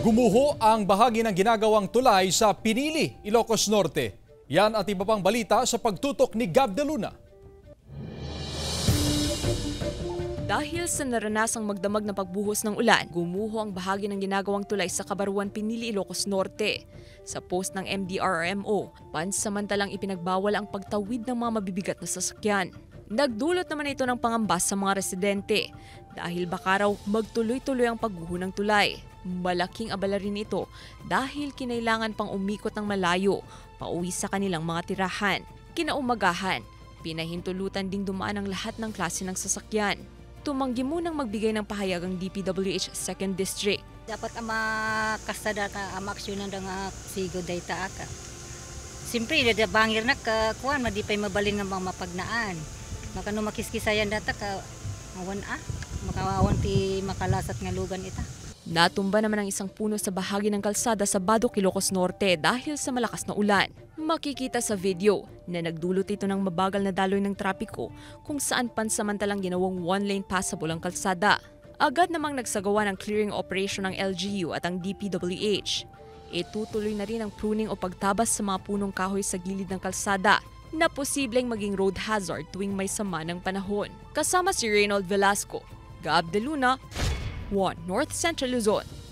Gumuho ang bahagi ng ginagawang tulay sa Pinili, Ilocos Norte. Yan at iba pang balita sa pagtutok ni Gab de Luna. Dahil sa naranasang magdamag na pagbuhos ng ulan, gumuho ang bahagi ng ginagawang tulay sa Kabaruan, Pinili, Ilocos Norte. Sa post ng MDRRMO, pansamantalang ipinagbawal ang pagtawid ng mga mabibigat na sasakyan. Nagdulot naman ito ng pangamba sa mga residente dahil baka raw magtuloy-tuloy ang pagguho ng tulay. Malaking abala rin ito dahil kinailangan pang umikot ng malayo pauwi sa kanilang mga tirahan. Kinaumagahan, pinahintulutan ding dumaan ang lahat ng klase ng sasakyan. Tumanggi munang magbigay ng pahayag ang DPWH 2nd District. Dapat makasada ka amaksyonan nga sigo dayta aka. Siyempre, bangir na ka kuan madipay mabalin nga mga mapagnaan. Makano makiskisayan data ka awan makawawan ti makalasat nga lugan ita. Natumba naman ang isang puno sa bahagi ng kalsada sa Badok, Ilocos Norte dahil sa malakas na ulan. Makikita sa video na nagdulot ito ng mabagal na daloy ng trapiko kung saan pansamantalang ginawang one-lane passable ang kalsada. Agad namang nagsagawa ng clearing operation ng LGU at ang DPWH. Itutuloy na rin ang pruning o pagtabas sa mga punong kahoy sa gilid ng kalsada na posibleng maging road hazard tuwing may sama ng panahon. Kasama si Reynold Velasco, Gab de Luna, 1 North Central Luzon.